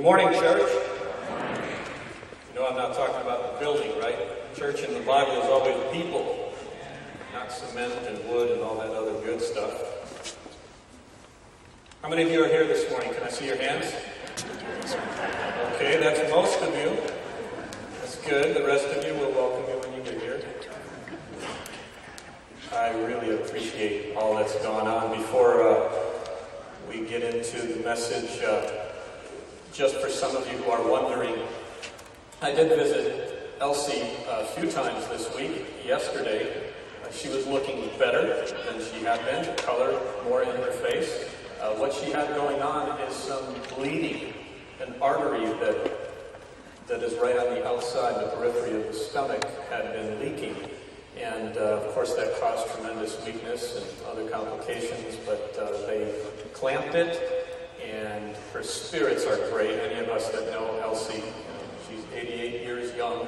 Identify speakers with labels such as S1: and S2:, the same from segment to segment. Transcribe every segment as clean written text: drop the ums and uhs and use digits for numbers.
S1: Good morning, church. You know I'm not talking about the building, right? Church in the Bible is always people, not cement and wood and all that other good stuff. How many of you are here this morning? Can I see your hands? Okay, that's most of you. That's good. The rest of you will welcome you when you get here. I really appreciate all that's gone on. Before we get into the message, just for some of you who are wondering, I did visit Elsie a few times this week. Yesterday, she was looking better than she had been, color more in her face. What she had going on is some bleeding, an artery that is right on the outside, the periphery of the stomach, had been leaking. And of course that caused tremendous weakness and other complications, but they clamped it. And her spirits are great. Any of us that know Elsie, she's 88 years young.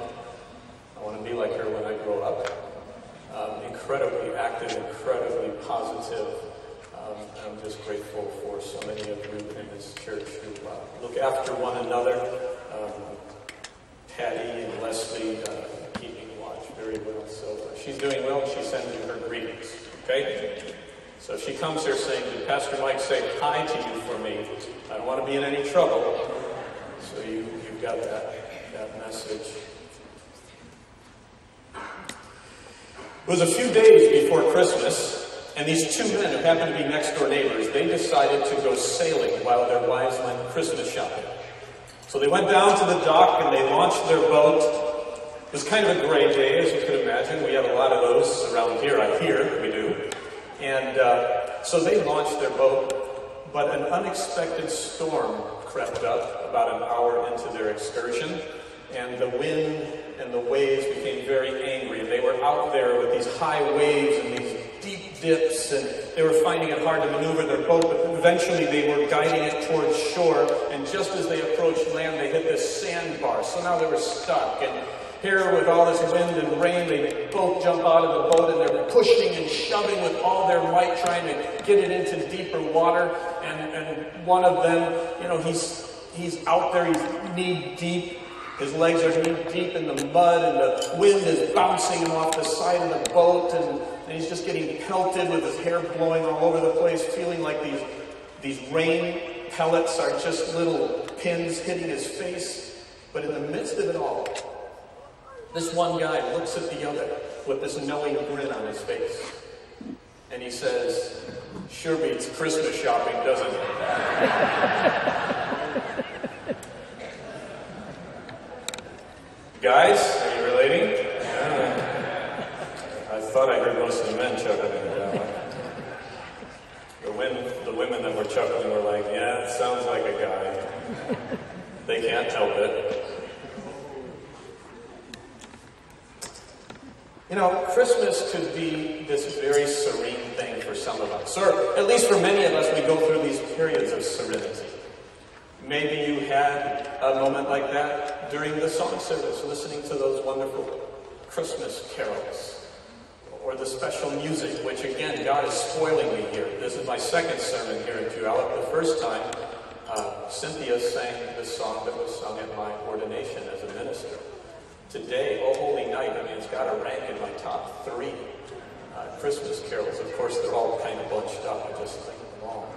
S1: I want to be like her when I grow up. Incredibly active, incredibly positive. I'm just grateful for so many of you in this church who look after one another. Patty and Leslie keeping watch very well. So she's doing well, and she sends you her greetings. Okay? So if she comes here saying, did Pastor Mike say hi to you for me? I don't want to be in any trouble. So you've got that message. It was a few days before Christmas, and these two men who happened to be next door neighbors, they decided to go sailing while their wives went Christmas shopping. So they went down to the dock and they launched their boat. It was kind of a gray day, as you could imagine. We have a lot of those around here. I hear we do. And so they launched their boat, but an unexpected storm crept up about an hour into their excursion, and the wind and the waves became very angry. And they were out there with these high waves and these deep dips, and they were finding it hard to maneuver their boat, but eventually they were guiding it towards shore, and just as they approached land, they hit this sandbar. So now they were stuck, and here, with all this wind and rain, they both jump out of the boat and they're pushing and shoving with all their might, trying to get it into deeper water. And one of them, he's out there, he's knee deep. His legs are knee deep in the mud, and the wind is bouncing him off the side of the boat, and he's just getting pelted with his hair blowing all over the place, feeling like these rain pellets are just little pins hitting his face. But in the midst of it all, this one guy looks at the other with this knowing grin on his face. And he says, sure beats Christmas shopping, doesn't it? Guys, are you relating? Yeah. I thought I heard most of the men chuckling. The women that were chuckling were like, yeah, it sounds like a guy. They can't help it. Christmas could be this very serene thing for some of us, or at least for many of us, we go through these periods of serenity. Maybe you had a moment like that during the song service, listening to those wonderful Christmas carols, or the special music, which again, God is spoiling me here. This is my second sermon here in Puyallup. The first time, Cynthia sang this song that was sung at my ordination as a minister. Today, Oh Holy Night, it's got to rank in my top 3 Christmas carols. Of course, they're all kind of bunched up. I just think them all.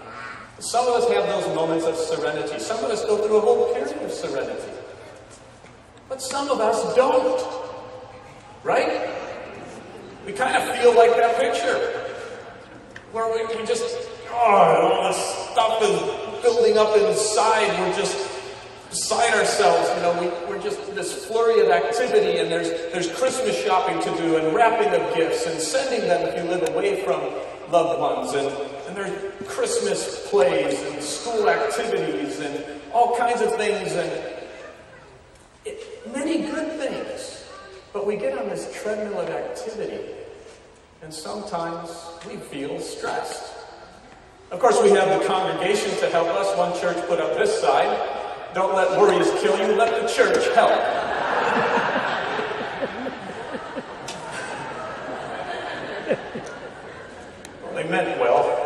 S1: Some of us have those moments of serenity. Some of us go through a whole period of serenity. But some of us don't. Right? We kind of feel like that picture. Where we just, all this stuff is building up inside. We're just beside ourselves, we're just this flurry of activity, and there's Christmas shopping to do, and wrapping of gifts, and sending them if you live away from loved ones, and there's Christmas plays, and school activities, and all kinds of things, and many good things. But we get on this treadmill of activity, and sometimes we feel stressed. Of course, we have the congregation to help us. One church put up this side. Don't let worries kill you, let the church help. Well, they meant well.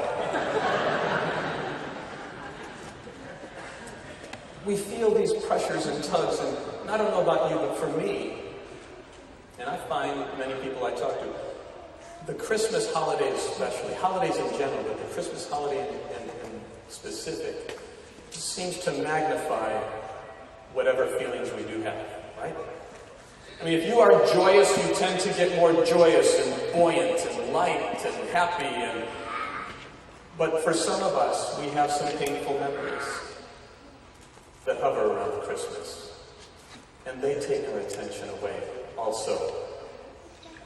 S1: we feel these pressures and tugs, and I don't know about you, but for me, and I find many people I talk to, the Christmas holidays especially, holidays in general, but the Christmas holiday in specific, seems to magnify whatever feelings we do have, right? I mean, if you are joyous, you tend to get more joyous and buoyant and light and happy. But for some of us, we have some painful memories that hover around Christmas. And they take our attention away also.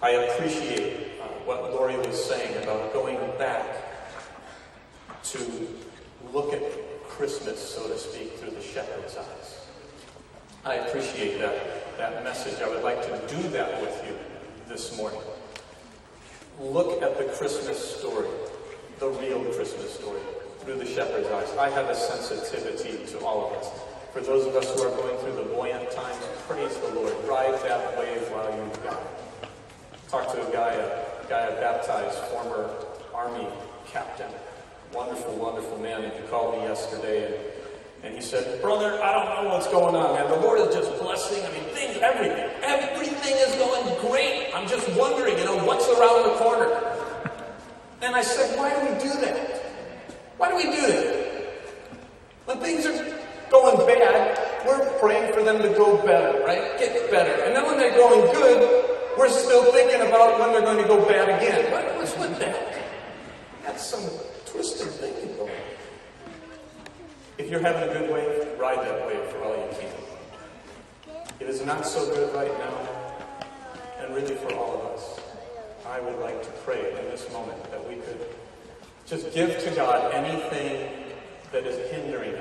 S1: I appreciate what Lori was saying about going back to look at Christmas, so to speak, through the shepherd's eyes. I appreciate that message. I would like to do that with you this morning. Look at the Christmas story, the real Christmas story, through the shepherd's eyes. I have a sensitivity to all of us. For those of us who are going through the buoyant times, praise the Lord. Ride that wave while you've got it. Talked to a guy I baptized, former Army captain. Wonderful, wonderful man. And he called me yesterday and he said, "Brother, I don't know what's going on, man. The Lord is just blessing. I mean, everything is going great. I'm just wondering, what's around the corner?" And I said, "Why do we do that? Why do we do that? When things are going bad, we're praying for them to go better, right? Get better. And then when they're going good, we're still thinking about when they're going to go bad again. What's with that? That's some twisted thinking going on. If you're having a good wave, ride that wave for all you can. It is not so good right now, and really for all of us. I would like to pray in this moment that we could just give to God anything that is hindering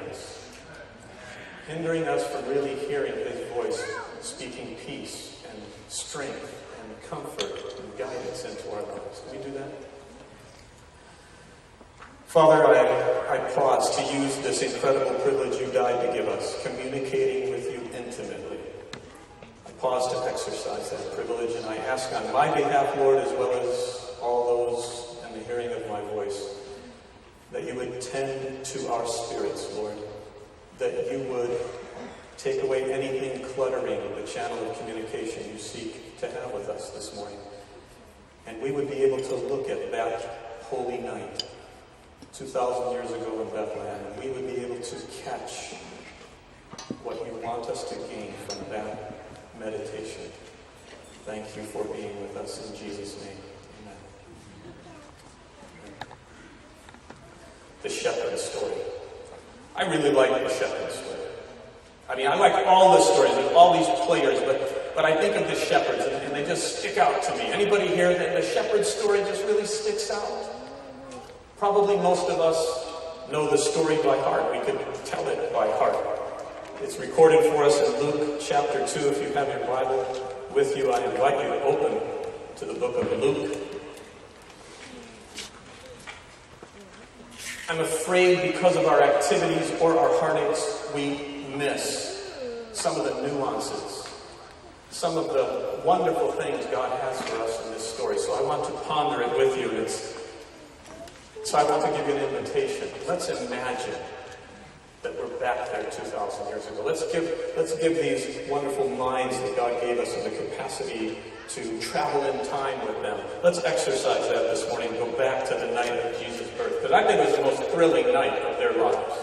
S1: us from really hearing His voice, speaking peace and strength and comfort and guidance into our lives. Can we do that? Father, I pause to use this incredible privilege you died to give us, communicating with you intimately. I pause to exercise that privilege, and I ask on my behalf, Lord, as well as all those in the hearing of my voice, that you would tend to our spirits, Lord, that you would take away anything cluttering the channel of communication you seek to have with us this morning. And we would be able to look at that holy night 2,000 years ago in Bethlehem, and we would be able to catch what you want us to gain from that meditation. Thank you for being with us in Jesus' name. Amen. The shepherd story. I really like the shepherd story. I mean, I like all the stories of all these players, but I think of the shepherds, and they just stick out to me. Anybody here that the shepherd story just really sticks out? Probably most of us know the story by heart. We could tell it by heart. It's recorded for us in Luke chapter 2. If you have your Bible with you, I invite you to open to the book of Luke. I'm afraid because of our activities or our heartaches, we miss some of the nuances, some of the wonderful things God has for us in this story. So I want to ponder it with you. So I want to give you an invitation. Let's imagine that we're back there 2,000 years ago. Let's give these wonderful minds that God gave us and the capacity to travel in time with them. Let's exercise that this morning and go back to the night of Jesus' birth. Because I think it was the most thrilling night of their lives.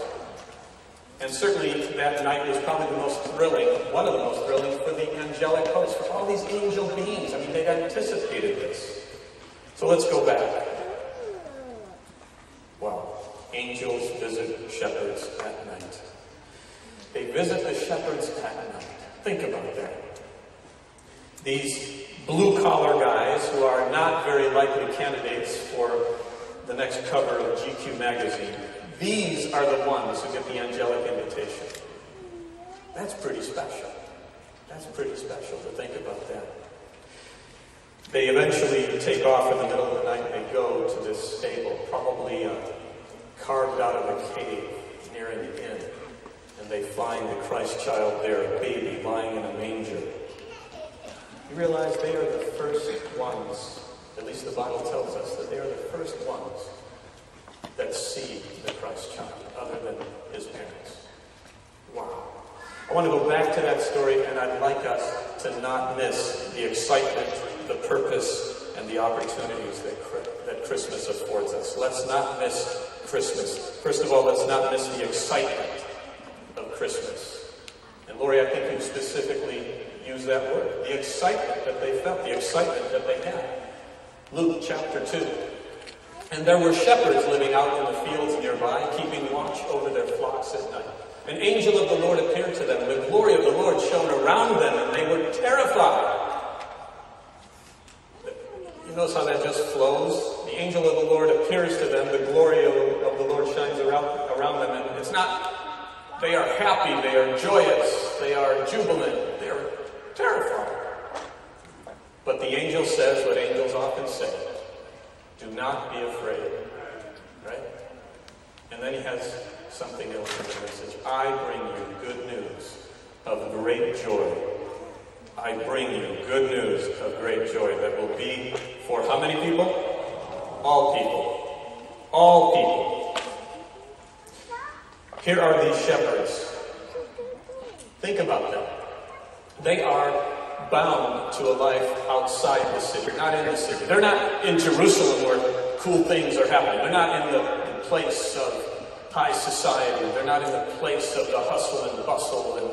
S1: And certainly that night was probably the most thrilling, one of the most thrilling for the angelic host, for all these angel beings. I mean, they'd anticipated this. So let's go back. Wow. Angels visit shepherds at night. They visit the shepherds at night. Think about that. These blue-collar guys who are not very likely candidates for the next cover of GQ magazine, these are the ones who get the angelic invitation. That's pretty special. That's pretty special to think about that. They eventually take off in the middle of the night. They go to this stable, probably carved out of a cave near an inn. And they find the Christ child there, a baby, lying in a manger. You realize they are the first ones, at least the Bible tells us, that they are the first ones that see the Christ child, other than his parents. Wow. I want to go back to that story, and I'd like us to not miss the excitement, the purpose, and the opportunities that Christmas affords us. Let's not miss Christmas. First of all, let's not miss the excitement of Christmas. And Lori, I think you specifically used that word. The excitement that they felt, the excitement that they had. Luke chapter 2. And there were shepherds living out in the fields nearby, keeping watch over their flocks at night. An angel of the Lord appeared to them. The glory of the Lord shone around them, and they were terrified. You notice how that just flows? The angel of the Lord appears to them. The glory of the Lord shines around them. And it's not, they are happy, they are joyous, they are jubilant, they are terrified. But the angel says what angels often say. Do not be afraid. Right? And then he has something else in the message. I bring you good news of great joy. I bring you good news of great joy that will be for how many people? All people. All people. Here are these shepherds. Think about them. They are bound to a life outside the city. They're not in the city. They're not in Jerusalem where cool things are happening. They're not in the place of high society. They're not in the place of the hustle and bustle and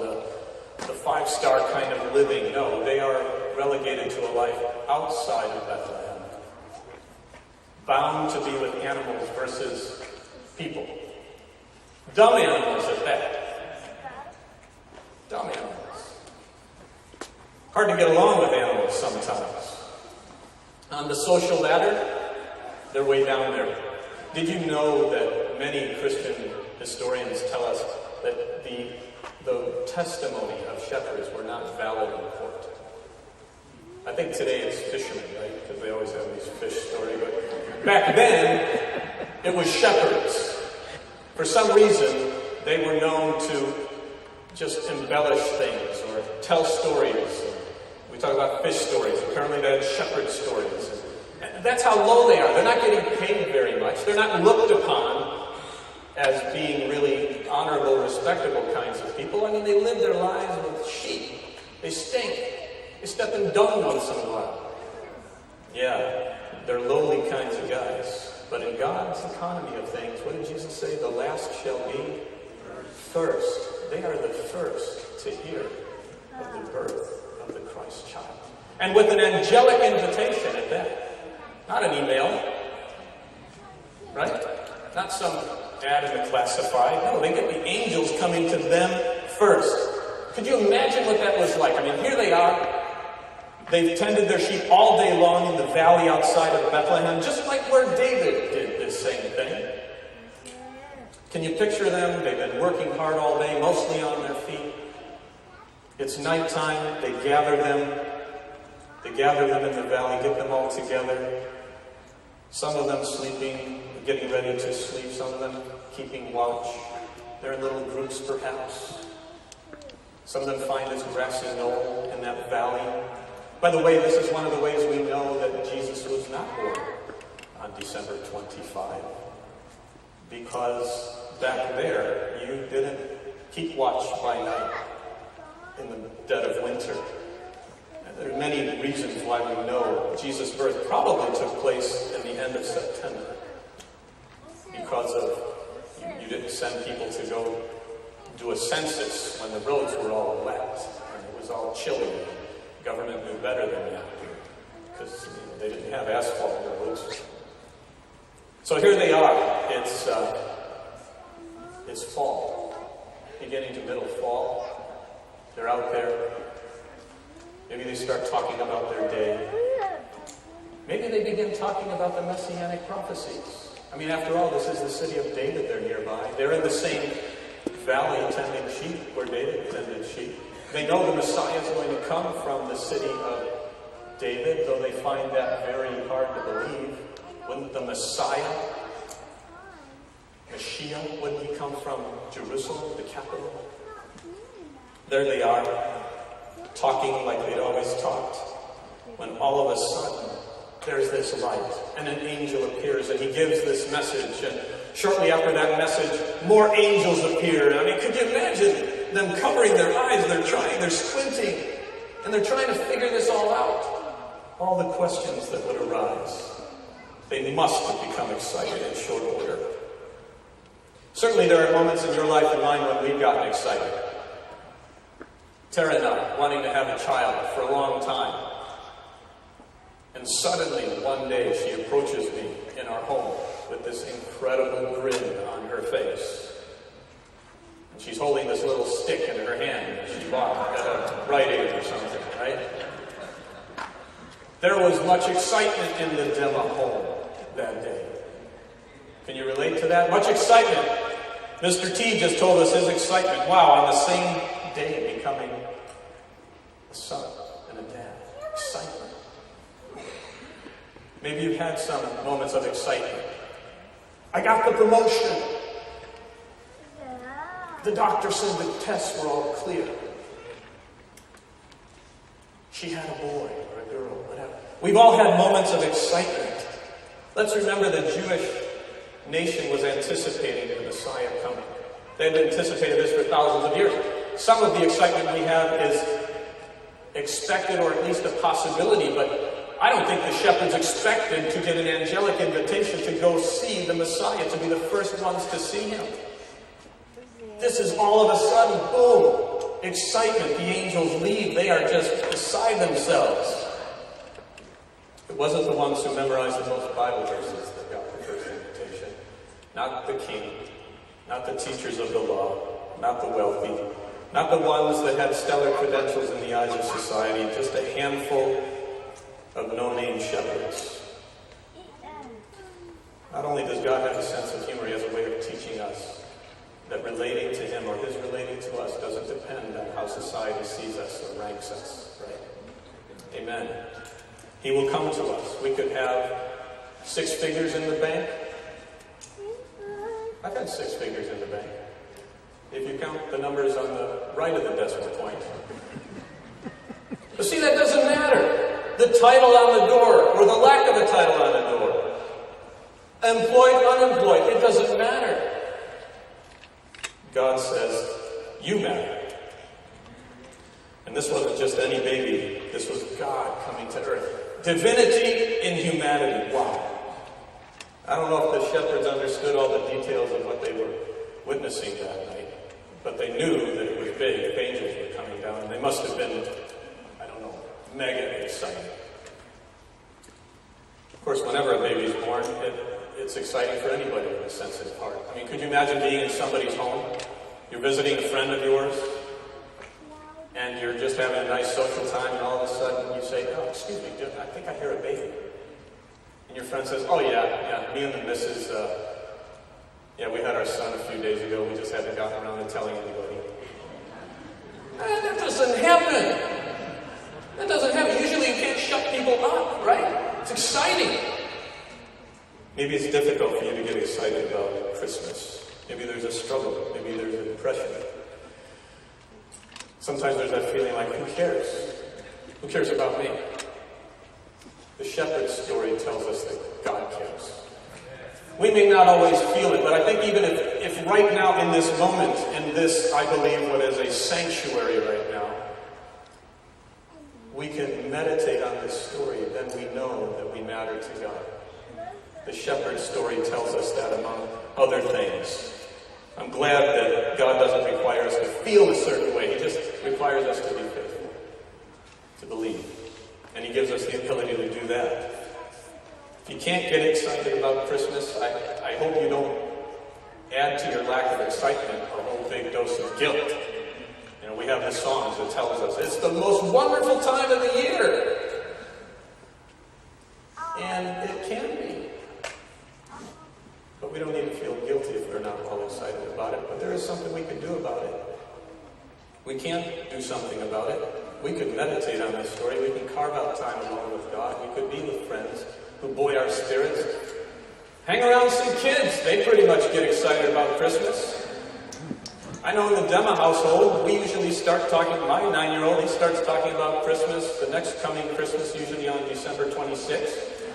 S1: the five-star kind of living. No, they are relegated to a life outside of Bethlehem. Bound to be with animals versus people. Dumb animals at that. Dumb animals. Hard to get along with animals sometimes. On the social ladder, they're way down there. Did you know that many Christian historians tell us that the testimony of shepherds were not valid in court? I think today it's fishermen, right? Because they always have these fish stories. But back then, it was shepherds. For some reason, they were known to just embellish things or tell stories. We talk about fish stories. Apparently they had shepherd stories. And that's how low they are. They're not getting paid very much. They're not looked upon as being really honorable, respectable kinds of people. I mean, they live their lives with sheep. They stink. They step in dung once in a while. Yeah, they're lowly kinds of guys. But in God's economy of things, what did Jesus say? The last shall be first. They are the first to hear of the birth of the Christ child. And with an angelic invitation at that. Not an email. Right? Not some ad in the classified. No, they get the angels coming to them first. Could you imagine what that was like? I mean, here they are. They've tended their sheep all day long in the valley outside of Bethlehem, just like where David did this same thing. Can you picture them? They've been working hard all day, mostly on their feet. It's nighttime. They gather them. They gather them in the valley, get them all together. Some of them sleeping, getting ready to sleep. Some of them keeping watch. They're in little groups, perhaps. Some of them find this grassy knoll in that valley. By the way, this is one of the ways we know that Jesus was not born on December 25. Because back there, you didn't keep watch by night in the dead of winter. And there are many reasons why we know Jesus' birth probably took place in the end of September. Because of, you didn't send people to go do a census when the roads were all wet and it was all chilly. The government knew better than that because they didn't have asphalt roads. So here they are. It's fall, beginning to middle fall. They're out there. Maybe they start talking about their day. Maybe they begin talking about the messianic prophecies. I mean, after all, this is the city of David. They're nearby. They're in the same valley tending sheep where David tended sheep. They know the Messiah is going to come from the city of David, though they find that very hard to believe. Wouldn't the Messiah, Mashiach, wouldn't he come from Jerusalem, the capital? There they are, talking like they'd always talked, when all of a sudden, there's this light, and an angel appears, and he gives this message, and shortly after that message, more angels appear. I mean, could you imagine them covering their eyes, they're squinting, and they're trying to figure this all out. All the questions that would arise. They must have become excited in short order. Certainly there are moments in your life and mine when we've gotten excited. Tara and I, wanting to have a child for a long time. And suddenly, one day, she approaches me in our home with this incredible grin on her face. And she's holding this little stick in her hand that she bought at a Rite Aid or something, right? There was much excitement in the Demma home that day. Can you relate to that? Much excitement. Mr. T just told us his excitement. Wow, on the same day becoming a son and a dad. Excitement. Maybe you've had some moments of excitement. I got the promotion. The doctor said the tests were all clear. She had a boy or a girl, whatever. We've all had moments of excitement. Let's remember the Jewish nation was anticipating the Messiah coming. They had anticipated this for thousands of years. Some of the excitement we have is expected or at least a possibility, but I don't think the shepherds expected to get an angelic invitation to go see the Messiah, to be the first ones to see him. This is all of a sudden, boom, excitement. The angels leave. They are just beside themselves. It wasn't the ones who memorized the most Bible verses that got the first invitation. Not the king, not the teachers of the law, not the wealthy, not the ones that had stellar credentials in the eyes of society, just a handful of no-name shepherds. Not only does God have a sense of humor, he has a way of teaching us that relating to him or his relating to us doesn't depend on how society sees us or ranks us, right? Amen. He will come to us. We could have 6 figures in the bank. I've had 6 figures in the bank. If you count the numbers on the right of the decimal point. But see, that doesn't matter. The title on the door, or the lack of a title on the door. Employed, unemployed, it doesn't matter. God says, you matter. And this wasn't just any baby. This was God coming to earth. Divinity in humanity. Wow. I don't know if the shepherds understood all the details of what they were witnessing that night, but they knew that it was big. If angels were coming down, and they must have been, mega exciting. Of course, whenever a baby's born, it's exciting for anybody with a sensitive heart. I mean, could you imagine being in somebody's home? You're visiting a friend of yours, and you're just having a nice social time, and all of a sudden you say, oh, excuse me, I think I hear a baby. And your friend says, oh yeah, me and the missus, we had our son a few days ago, we just haven't gotten around to telling anybody. That doesn't happen. That doesn't happen. Usually you can't shut people up, right? It's exciting. Maybe it's difficult for you to get excited about Christmas. Maybe there's a struggle. Maybe there's a depression. Sometimes there's that feeling like, who cares? Who cares about me? The shepherd's story tells us that God cares. We may not always feel it, but I think even if right now in this moment, in this, I believe, what is a sanctuary right now, we can meditate on this story, then we know that we matter to God. The shepherd's story tells us that among other things. I'm glad that God doesn't require us to feel a certain way. He just requires us to be faithful, to believe. And he gives us the ability to do that. If you can't get excited about Christmas, I hope you don't add to your lack of excitement a whole big dose of guilt. We have the songs that tells us it's the most wonderful time of the year. And it can be. But we don't need to feel guilty if we're not all excited about it. But there is something we can do about it. We can't do something about it. We could meditate on this story. We can carve out time alone with God. We could be with friends who buoy our spirits. Hang around some kids. They pretty much get excited about Christmas. I know in the Demma household, we usually start talking, my 9-year-old, he starts talking about Christmas, the next coming Christmas, usually on December 26th.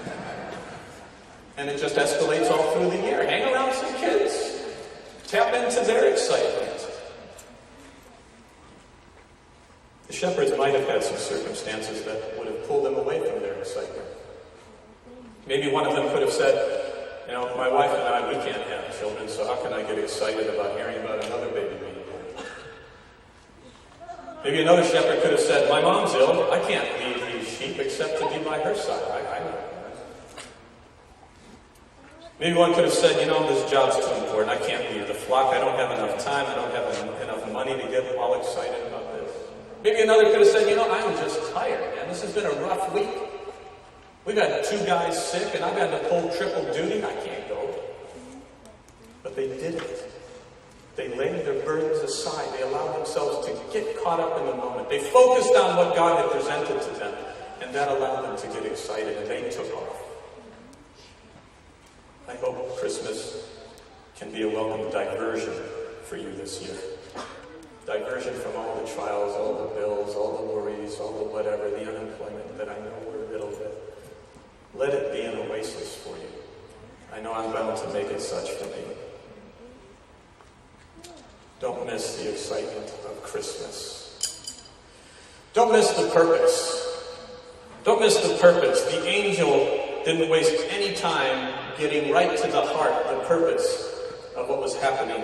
S1: And it just escalates all through the year. Hang around some kids. Tap into their excitement. circumstances that would have pulled them away from their excitement. Maybe one of them could have said, my wife and I, we can't have children, so how can I get excited about hearing about another baby being born? Maybe another shepherd could have said, my mom's ill, I can't leave these sheep except to be by her side. I know. Maybe one could have said, this job's too important, I can't leave the flock, I don't have enough time, I don't have enough money to get all excited about this. Maybe another could have said, I'm just tired, man, this has been a rough week. We've had 2 guys sick, and I've had to pull triple duty. I can't go. But they didn't. They laid their burdens aside. They allowed themselves to get caught up in the moment. They focused on what God had presented to them, and that allowed them to get excited, and they took off. I hope Christmas can be a welcome diversion for you this year. Diversion from all the trials, all the bills, all the worries, all the whatever, the unemployment that I know we're in the middle of it. Let it be an oasis for you. I know I'm bound to make it such for me. Don't miss the excitement of Christmas. Don't miss the purpose. Don't miss the purpose. The angel didn't waste any time getting right to the heart, the purpose of what was happening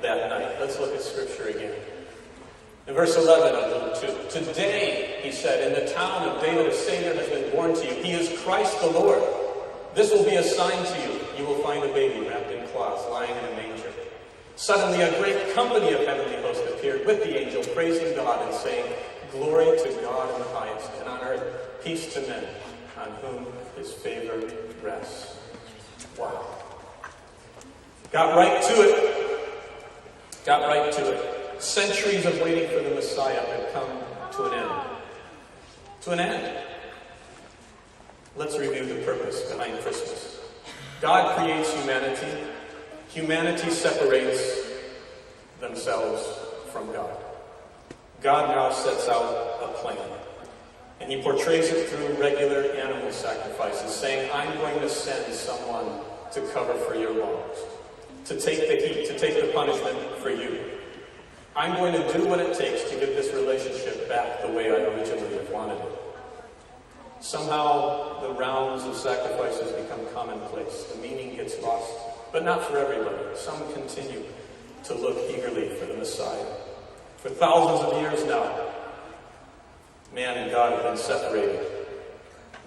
S1: that night. Let's look at Scripture again. In verse 11 of Luke 2, today, he said, in the town of David a Savior has been born to you. He is Christ the Lord. This will be a sign to you. You will find a baby wrapped in cloths, lying in a manger. Suddenly a great company of heavenly hosts appeared with the angel, praising God and saying, glory to God in the highest, and on earth peace to men, on whom his favor rests. Wow. Got right to it. Got right to it. Centuries of waiting for the Messiah had come to an end. To an end. Let's review the purpose behind Christmas. God creates humanity. Humanity separates themselves from God. God now sets out a plan. And he portrays it through regular animal sacrifices, saying, I'm going to send someone to cover for your wrongs, to take the heat, to take the punishment for you. I'm going to do what it takes to get this relationship back the way I originally wanted it. Somehow, the rounds of sacrifices become commonplace. The meaning gets lost, but not for everybody. Some continue to look eagerly for the Messiah. For thousands of years now, man and God have been separated.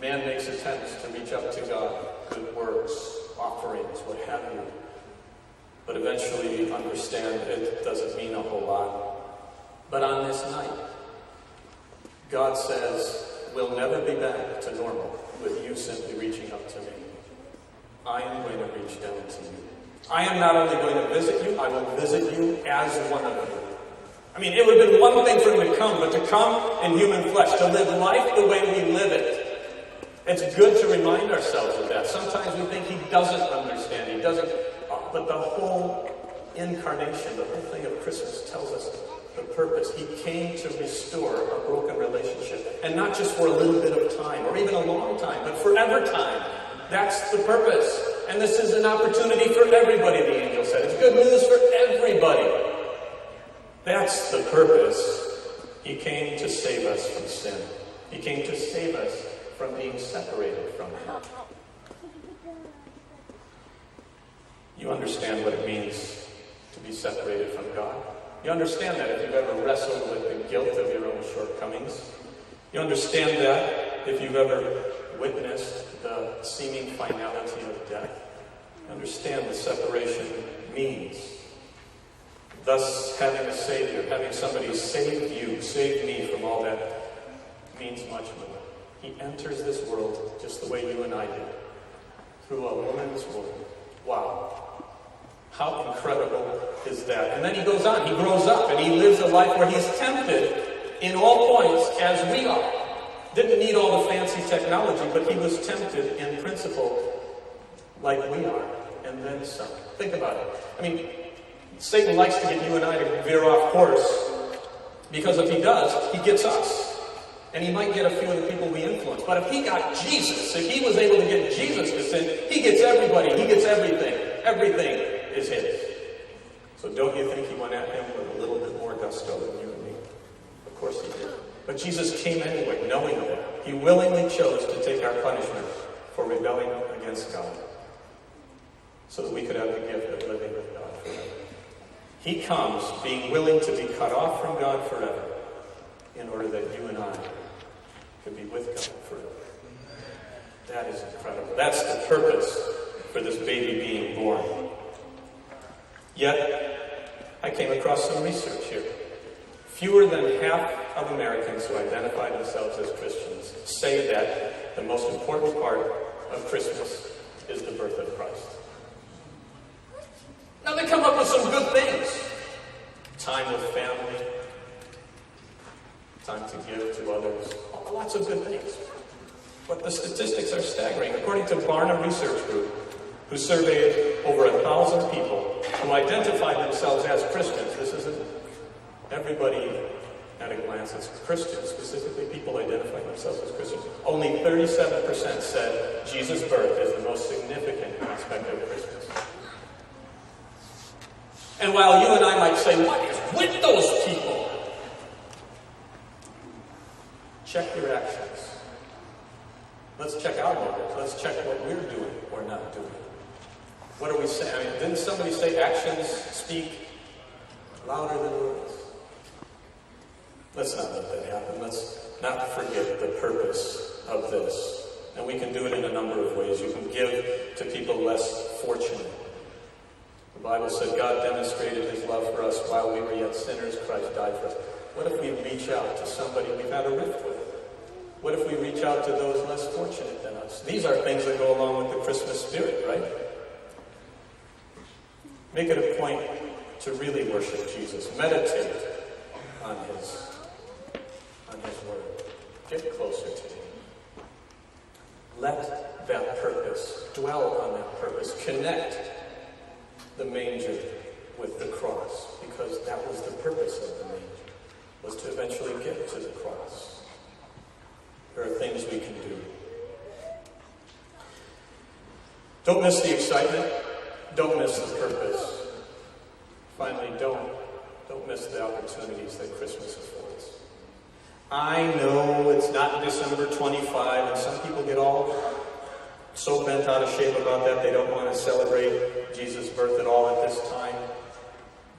S1: Man makes attempts to reach up to God, good works, offerings, what have you. But eventually you understand it doesn't mean a whole lot. But on this night, God says, we'll never be back to normal with you simply reaching up to me. I am going to reach down to you. I am not only going to visit you, I will visit you as one of you. I mean, it would have been one thing for him to come, but to come in human flesh, to live life the way we live it. It's good to remind ourselves of that. Sometimes we think he doesn't understand, he doesn't. But the whole incarnation, the whole thing of Christmas tells us the purpose. He came to restore a broken relationship. And not just for a little bit of time, or even a long time, but forever time. That's the purpose. And this is an opportunity for everybody, the angel said. It's good news for everybody. That's the purpose. He came to save us from sin. He came to save us from being separated from him. You understand what it means to be separated from God. You understand that if you've ever wrestled with the guilt of your own shortcomings. You understand that if you've ever witnessed the seeming finality of death. You understand what separation means. Thus, having a Savior, having somebody save you, save me from all that, means much more. He enters this world just the way you and I did, through a woman's womb. Wow. How incredible is that? And then he goes on, he grows up, and he lives a life where he's tempted in all points as we are. Didn't need all the fancy technology, but he was tempted in principle like we are, and then some. Think about it. I mean, Satan likes to get you and I to veer off course, because if he does, he gets us. And he might get a few of the people we influence. But if he got Jesus, if he was able to get Jesus to sin, he gets everybody, he gets everything. Everything is his. So don't you think he went at him with a little bit more gusto than you and me? Of course he did. But Jesus came anyway, knowing that. He willingly chose to take our punishment for rebelling against God, so that we could have the gift of living with God forever. He comes being willing to be cut off from God forever, in order that you and I could be with God forever. That is incredible. That's the purpose for this baby being born. Yet, I came across some research here. Fewer than half of Americans who identify themselves as Christians say that the most important part of Christmas is the birth of Christ. Now they come up with some good things. Time with family, time to give to others, lots of good things. But the statistics are staggering. According to Barna Research Group, who surveyed over 1,000 people who identified themselves as Christians, this isn't everybody at a glance, it's Christians, specifically people identifying themselves as Christians. Only 37% said Jesus' birth is the most significant aspect of Christmas. And while you and I might say, what is with those people? Check your actions. Let's check our motives. Let's check what we're doing or not doing. What are we saying? I mean, didn't somebody say actions speak louder than words? Let's not let that happen. Let's not forget the purpose of this. And we can do it in a number of ways. You can give to people less fortunate. The Bible said God demonstrated his love for us while we were yet sinners. Christ died for us. What if we reach out to somebody we've had a rift with? What if we reach out to those less fortunate than us? These are things that go along with the Christmas spirit, right? Make it a point to really worship Jesus. Meditate on his word. Get closer to him. Let that purpose, dwell on that purpose. Connect the manger with the cross, because that was the purpose of the manger, was to eventually get to the cross. There are things we can do. Don't miss the excitement. Don't miss the purpose. Finally, don't miss the opportunities that Christmas affords. I know it's not December 25, and some people get all so bent out of shape about that they don't want to celebrate Jesus' birth at all at this time.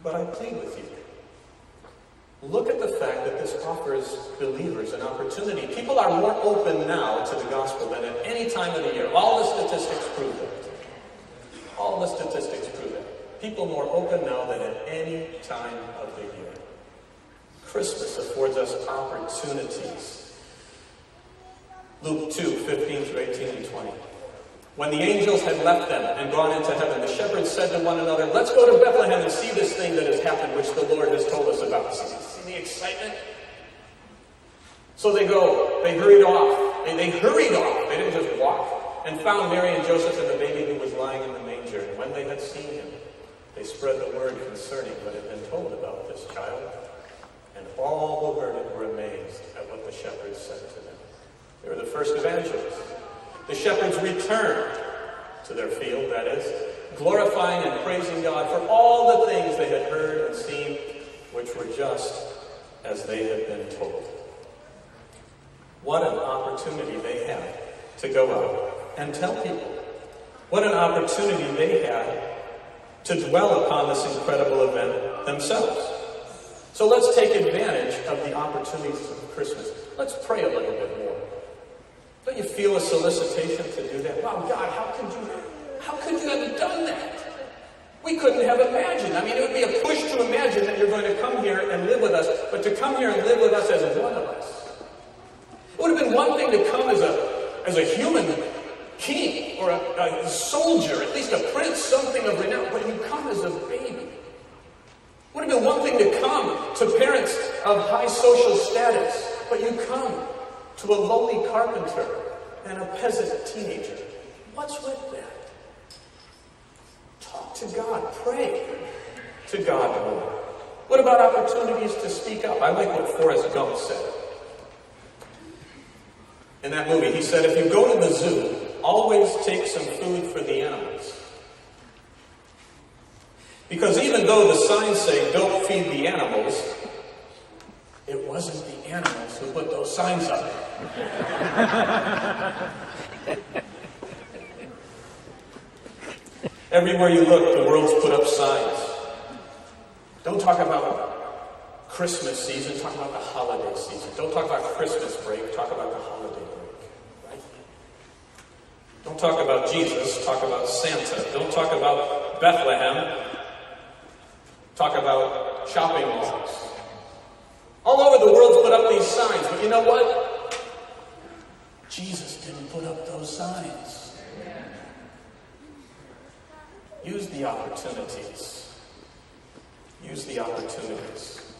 S1: But I plead with you. Look at the fact that this offers believers an opportunity. People are more open now to the gospel than at any time of the year. All the statistics prove that. All the statistics prove that. People more open now than at any time of the year. Christmas affords us opportunities. Luke 2, 15 through 18 and 20. When the angels had left them and gone into heaven, the shepherds said to one another, "Let's go to Bethlehem and see this thing that has happened, which the Lord has told us about." See the excitement? So they go. They hurried off. They hurried off. They didn't just walk. And found Mary and Joseph and the baby who was lying in the manger. And when they had seen him, they spread the word concerning what had been told about this child. And all who heard it were amazed at what the shepherds said to them. They were the first evangelists. The shepherds returned to their field, that is, glorifying and praising God for all the things they had heard and seen, which were just as they had been told. What an opportunity they had to go out and tell people. What an opportunity they had to dwell upon this incredible event themselves. So let's take advantage of the opportunities of Christmas. Let's pray a little bit more. Don't you feel a solicitation to do that? Wow, God, how could you have done that? We couldn't have imagined. I mean, it would be a push to imagine that you're going to come here and live with us, but to come here and live with us as one of us. It would have been one thing to come as a human king or a soldier, at least a prince, something of renown, but you come as a baby. It would have been one thing to come to parents of high social status, but you come to a lowly carpenter and a peasant teenager. What's with that? Talk to God. Pray to God more. What about opportunities to speak up? I like what Forrest Gump said. In that movie, he said, if you go to the zoo, always take some food for the animals. Because even though the signs say, don't feed the animals, it wasn't the animals who put those signs up. Everywhere you look, the world's put up signs. Don't talk about Christmas season, talk about the holiday season. Don't talk about Christmas break, talk about the holiday break. Right? Don't talk about Jesus, talk about Santa. Don't talk about Bethlehem, talk about shopping malls. All over the world's put up these signs, but you know what? Jesus didn't put up those signs. Use the opportunities. Use the opportunities.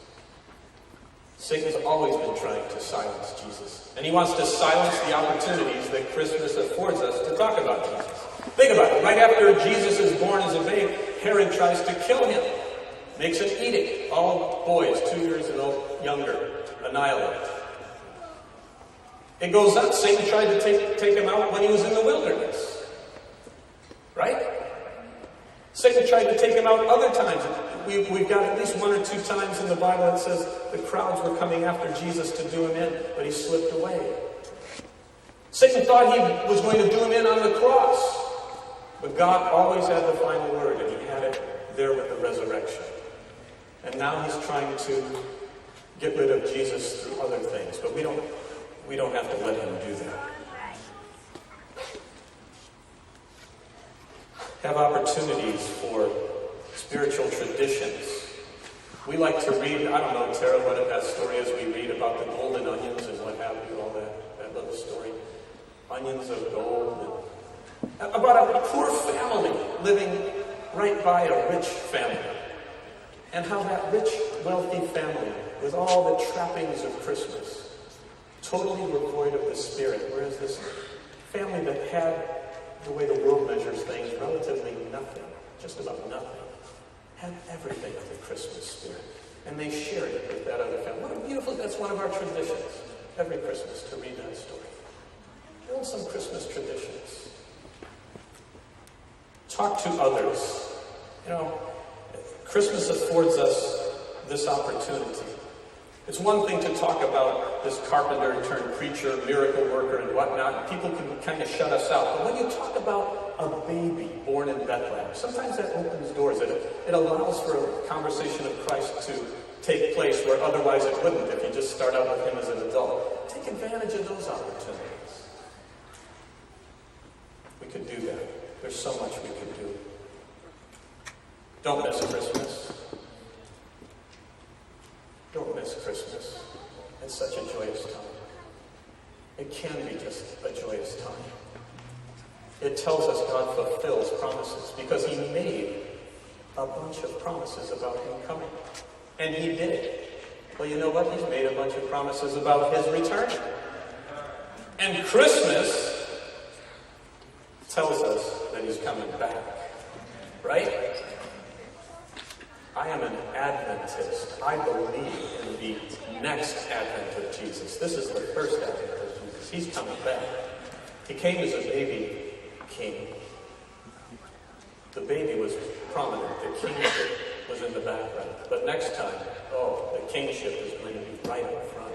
S1: Satan's always been trying to silence Jesus. And he wants to silence the opportunities that Christmas affords us to talk about Jesus. Think about it. Right after Jesus is born as a babe, Herod tries to kill him. Makes an edict. All boys 2 years and younger, annihilate. It goes on. Satan tried to take him out when he was in the wilderness. Right? Satan tried to take him out other times. We've got at least 1 or 2 times in the Bible that says the crowds were coming after Jesus to do him in, but he slipped away. Satan thought he was going to do him in on the cross. But God always had the final word, and he had it there with the resurrection. And now he's trying to get rid of Jesus through other things. But we don't have to let him do that. Have opportunities for spiritual traditions. We like to read, I don't know, Tara, what that story is we read about the golden onions and what have you, all that little story. Onions of gold. And about a poor family living right by a rich family. And how that rich, wealthy family, with all the trappings of Christmas, totally devoid of the Spirit, whereas this family that had, the way the world measures things, relatively nothing, just about nothing, had everything of the Christmas spirit. And they shared it with that other family. What a beautiful, that's one of our traditions, every Christmas, to read that story. Build some Christmas traditions. Talk to others. You know, Christmas affords us this opportunity. It's one thing to talk about this carpenter turned preacher, miracle worker, and whatnot. People can kind of shut us out. But when you talk about a baby born in Bethlehem, sometimes that opens doors. It allows for a conversation of Christ to take place where otherwise it wouldn't if you just start out with him as an adult. Take advantage of those opportunities. We could do that. There's so much we could do. Don't miss Christmas. Don't miss Christmas. It's such a joyous time. It can be just a joyous time. It tells us God fulfills promises because he made a bunch of promises about him coming. And he did it. Well, you know what? He's made a bunch of promises about his return. And Christmas tells us that he's coming back. Right? I am an Adventist. I believe in the next advent of Jesus. This is the first advent of Jesus. He's coming back. He came as a baby king. The baby was prominent. The kingship was in the background. But next time, the kingship is going to be right up front.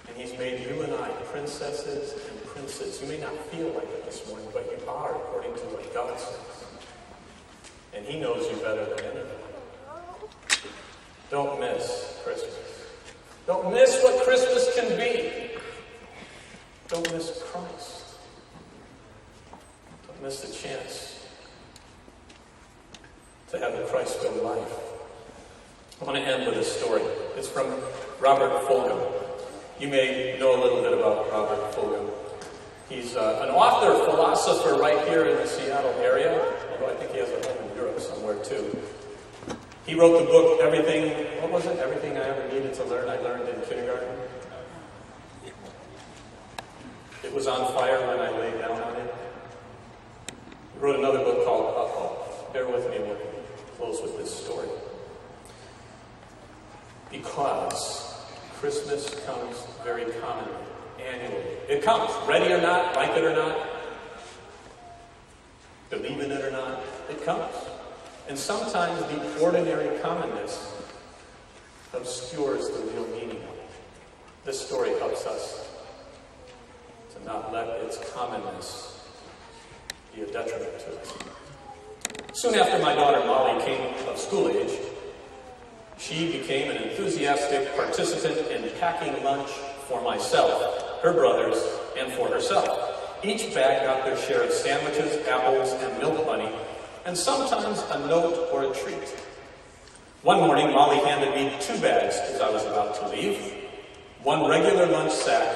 S1: And he's made you and I princesses and princes. You may not feel like it this morning, but you are according to what God says. And he knows you better than anyone. Don't miss Christmas. Don't miss what Christmas can be. Don't miss Christ. Don't miss the chance to have a Christ-filled life. I want to end with a story. It's from Robert Fulghum. You may know a little bit about Robert Fulghum. He's an author, philosopher right here in the Seattle area, although I think he has a home in Europe somewhere too. He wrote the book, Everything I Ever Needed to Learn, I Learned in Kindergarten. It was on fire when I laid down on it. He wrote another book called Uh-Oh. Bear with me, we'll close with this story. Because Christmas comes very commonly, annually. It comes, ready or not, like it or not, believe in it or not, it comes. And sometimes the ordinary commonness obscures the real meaning of it. This story helps us to not let its commonness be a detriment to us. Soon after my daughter Molly came of school age, she became an enthusiastic participant in packing lunch for myself, her brothers, and for herself. Each bag got their share of sandwiches, apples, and milk money, and sometimes a note or a treat. One morning, Molly handed me 2 bags as I was about to leave. One regular lunch sack,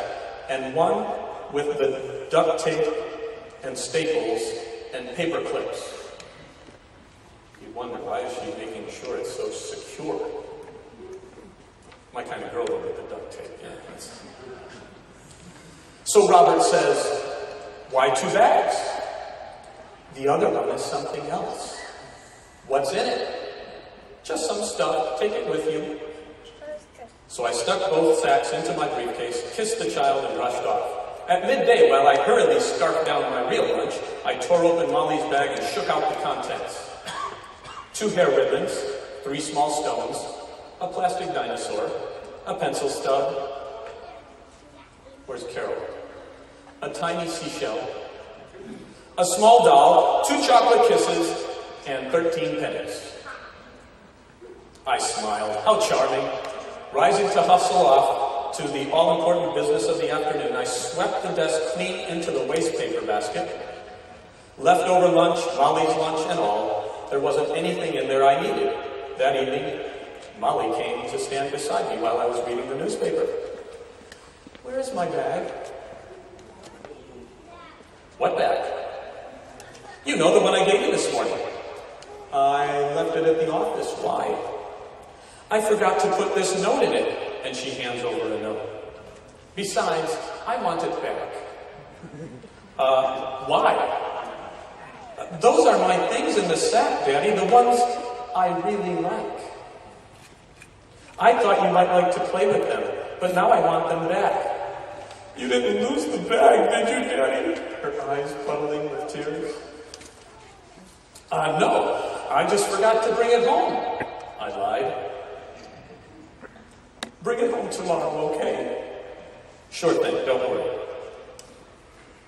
S1: and one with the duct tape and staples and paper clips. You wonder, why is she making sure it's so secure? My kind of girl with the duct tape, yeah. So Robert says, why 2 bags? The other one is something else. What's in it? Just some stuff. Take it with you. So I stuck both sacks into my briefcase, kissed the child, and rushed off. At midday, while I hurriedly scarfed down my real lunch, I tore open Molly's bag and shook out the contents. 2 hair ribbons, 3 small stones, a plastic dinosaur, a pencil stub. Where's Carol? A tiny seashell, a small doll, 2 chocolate kisses, and 13 pennies. I smiled. How charming. Rising to hustle off to the all-important business of the afternoon, I swept the desk clean into the waste paper basket. Leftover lunch, Molly's lunch, and all. There wasn't anything in there I needed. That evening, Molly came to stand beside me while I was reading the newspaper. Where is my bag? What bag? You know, the one I gave you this morning. I left it at the office. Why? I forgot to put this note in it. And she hands over a note. Besides, I want it back. Why? Those are my things in the sack, Daddy, the ones I really like. I thought you might like to play with them, but now I want them back. You didn't lose the bag, did you, Daddy? Her eyes puddling with tears. No, I just forgot to bring it home. I lied. Bring it home tomorrow, okay? Sure thing, don't worry.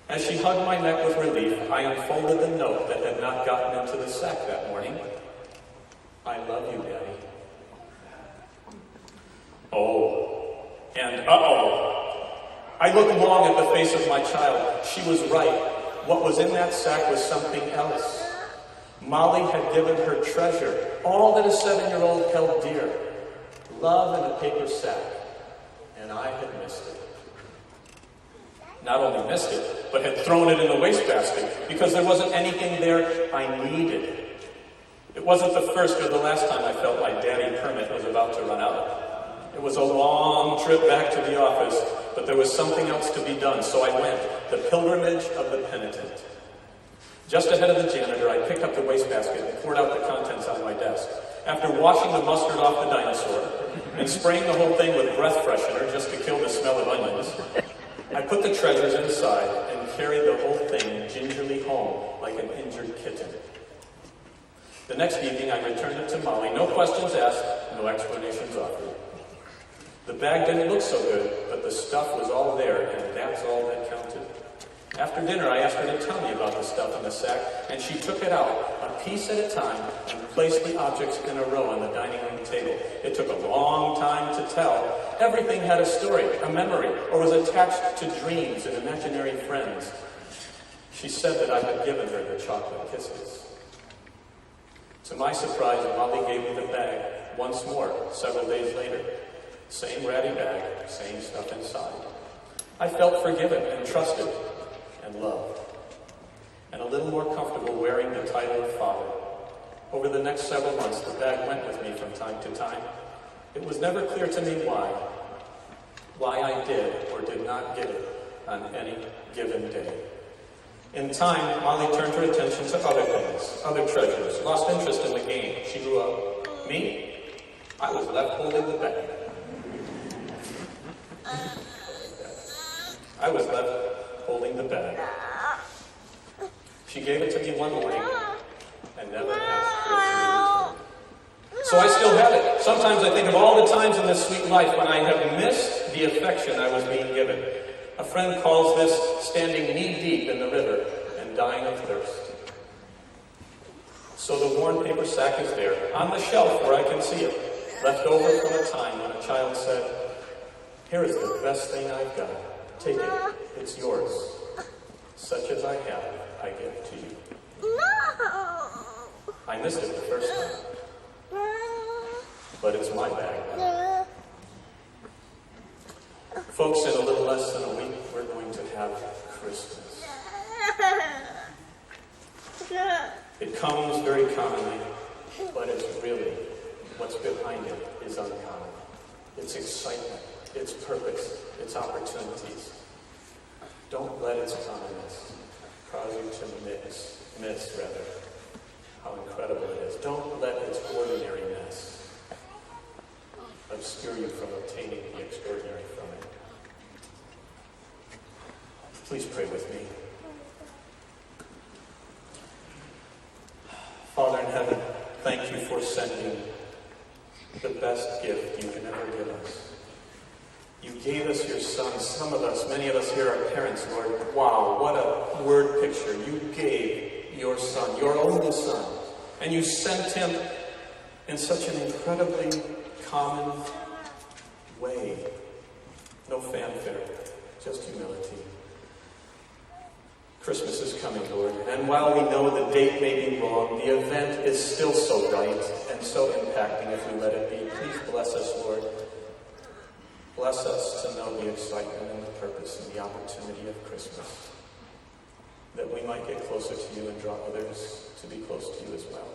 S1: As she hugged my neck with relief, I unfolded the note that had not gotten into the sack that morning. I love you, Daddy. Oh, and uh-oh. I looked long at the face of my child. She was right. What was in that sack was something else. Molly had given her treasure, all that a 7-year-old held dear. Love in a paper sack. And I had missed it. Not only missed it, but had thrown it in the wastebasket because there wasn't anything there I needed. It wasn't the first or the last time I felt my daddy permit was about to run out. It was a long trip back to the office, but there was something else to be done, so I went. The pilgrimage of the penitent. Just ahead of the janitor, I picked up the wastebasket and poured out the contents on my desk. After washing the mustard off the dinosaur and spraying the whole thing with breath freshener just to kill the smell of onions, I put the treasures inside and carried the whole thing gingerly home like an injured kitten. The next evening, I returned it to Molly. No questions asked, no explanations offered. The bag didn't look so good, but the stuff was all there, and that's all that counted. After dinner, I asked her to tell me about the stuff in the sack, and she took it out, a piece at a time, and placed the objects in a row on the dining room table. It took a long time to tell. Everything had a story, a memory, or was attached to dreams and imaginary friends. She said that I had given her the chocolate kisses. To my surprise, Molly gave me the bag once more, several days later. Same ratty bag, same stuff inside. I felt forgiven and trusted and loved, and a little more comfortable wearing the title of father. Over the next several months, the bag went with me from time to time. It was never clear to me why I did or did not get it on any given day. In time, Molly turned her attention to other things, other treasures, lost interest in the game. She grew up. Me? I was left holding the bag. I was left holding the bag. She gave it to me one morning and never asked for it to be returned. So I still have it. Sometimes I think of all the times in this sweet life when I have missed the affection I was being given. A friend calls this standing knee-deep in the river and dying of thirst. So the worn paper sack is there, on the shelf where I can see it, left over from a time when a child said, "Here is the best thing I've got. Take it. It's yours. Such as I have, I give to you." I missed it the first time. But it's my bag now. Folks, in a little less than a week, we're going to have Christmas. It comes very commonly, but it's really, what's behind it is uncommon. It's excitement, its purpose, its opportunities. Don't let its commonness cause you to miss how incredible it is. Don't let its ordinariness obscure you from obtaining the extraordinary from it. Please pray with me. Father in heaven, thank you for sending the best gift you can ever give us. You gave us your Son. Some of us, many of us here are parents, Lord. Wow, what a word picture. You gave your Son, your only Son, and you sent him in such an incredibly common way. No fanfare, just humility. Christmas is coming, Lord, and while we know the date may be wrong, the event is still so right and so impacting if we let it be. Please bless us, Lord. Bless us to know the excitement and the purpose and the opportunity of Christmas, that we might get closer to you and draw others to be close to you as well.